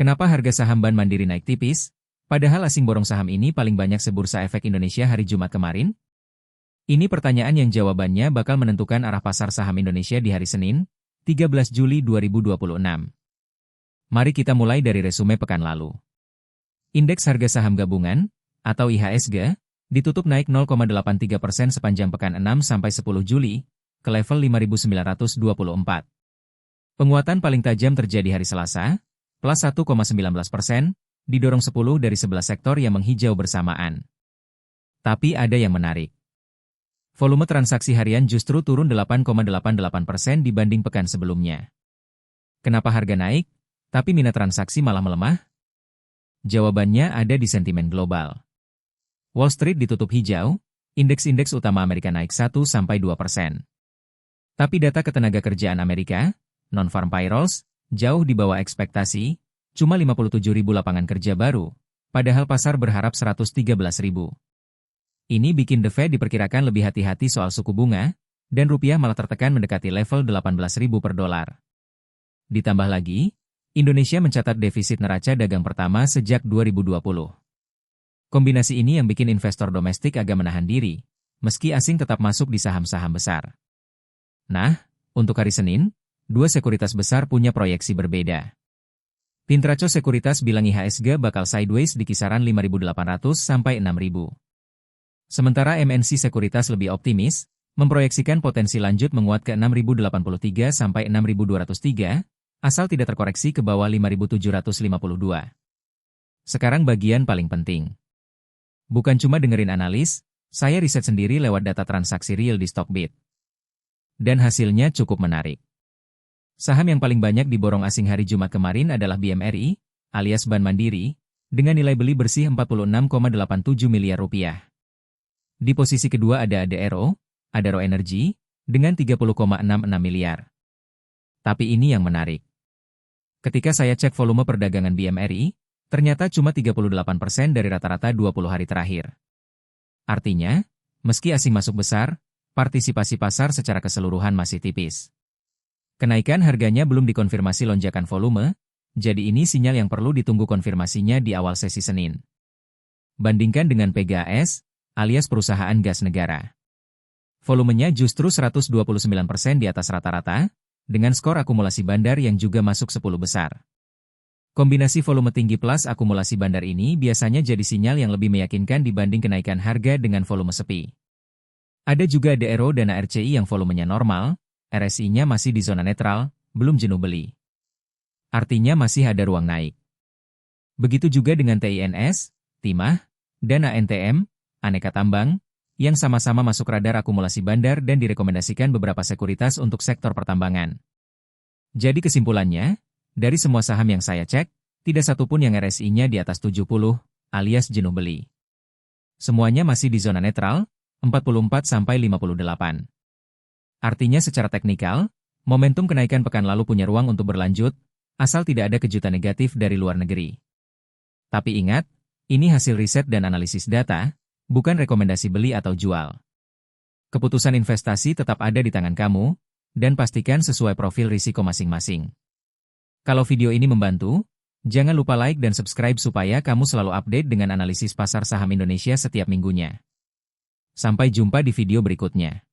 Kenapa harga saham Bank Mandiri naik tipis? Padahal asing borong saham ini paling banyak sebursa efek Indonesia hari Jumat kemarin? Ini pertanyaan yang jawabannya bakal menentukan arah pasar saham Indonesia di hari Senin, 13 Juli 2026. Mari kita mulai dari resume pekan lalu. Indeks harga saham gabungan, atau IHSG, ditutup naik 0,83% sepanjang pekan 6-10 Juli, ke level 5.924. Penguatan paling tajam terjadi hari Selasa, plus 1,19%, didorong 10 dari 11 sektor yang menghijau bersamaan. Tapi ada yang menarik. Volume transaksi harian justru turun 8,88% dibanding pekan sebelumnya. Kenapa harga naik, tapi minat transaksi malah melemah? Jawabannya ada di sentimen global. Wall Street ditutup hijau, indeks-indeks utama Amerika naik 1-2%. Tapi data ketenagakerjaan Amerika, non-farm payrolls, jauh di bawah ekspektasi, cuma 57.000 lapangan kerja baru, padahal pasar berharap 113.000. Ini bikin The Fed diperkirakan lebih hati-hati soal suku bunga, dan rupiah malah tertekan mendekati level 18.000 per dolar. Ditambah lagi, Indonesia mencatat defisit neraca dagang pertama sejak 2020. Kombinasi ini yang bikin investor domestik agak menahan diri, meski asing tetap masuk di saham-saham besar. Nah, untuk hari Senin, dua sekuritas besar punya proyeksi berbeda. Pintraco Sekuritas bilang IHSG bakal sideways di kisaran 5.800 sampai 6.000. Sementara MNC Sekuritas lebih optimis, memproyeksikan potensi lanjut menguat ke 6.083 sampai 6.203, asal tidak terkoreksi ke bawah 5.752. Sekarang bagian paling penting. Bukan cuma dengerin analis, saya riset sendiri lewat data transaksi real di Stockbit. Dan hasilnya cukup menarik. Saham yang paling banyak diborong asing hari Jumat kemarin adalah BMRI, alias Bank Mandiri, dengan nilai beli bersih 46,87 miliar rupiah. Di posisi kedua ada Adaro Energy, dengan 30,66 miliar. Tapi ini yang menarik. Ketika saya cek volume perdagangan BMRI, ternyata cuma 38% dari rata-rata 20 hari terakhir. Artinya, meski asing masuk besar, partisipasi pasar secara keseluruhan masih tipis. Kenaikan harganya belum dikonfirmasi lonjakan volume, jadi ini sinyal yang perlu ditunggu konfirmasinya di awal sesi Senin. Bandingkan dengan PGAS, alias perusahaan gas negara. Volumenya justru 129% di atas rata-rata, dengan skor akumulasi bandar yang juga masuk 10 besar. Kombinasi volume tinggi plus akumulasi bandar ini biasanya jadi sinyal yang lebih meyakinkan dibanding kenaikan harga dengan volume sepi. Ada juga DRO Dana RCI yang volumenya normal, RSI-nya masih di zona netral, belum jenuh beli. Artinya masih ada ruang naik. Begitu juga dengan TINS, Timah, Dana NTM, Aneka Tambang, yang sama-sama masuk radar akumulasi bandar dan direkomendasikan beberapa sekuritas untuk sektor pertambangan. Jadi kesimpulannya, dari semua saham yang saya cek, tidak satupun yang RSI-nya di atas 70, alias jenuh beli. Semuanya masih di zona netral, 44-58. Artinya secara teknikal, momentum kenaikan pekan lalu punya ruang untuk berlanjut, asal tidak ada kejutan negatif dari luar negeri. Tapi ingat, ini hasil riset dan analisis data, bukan rekomendasi beli atau jual. Keputusan investasi tetap ada di tangan kamu, dan pastikan sesuai profil risiko masing-masing. Kalau video ini membantu, jangan lupa like dan subscribe supaya kamu selalu update dengan analisis pasar saham Indonesia setiap minggunya. Sampai jumpa di video berikutnya.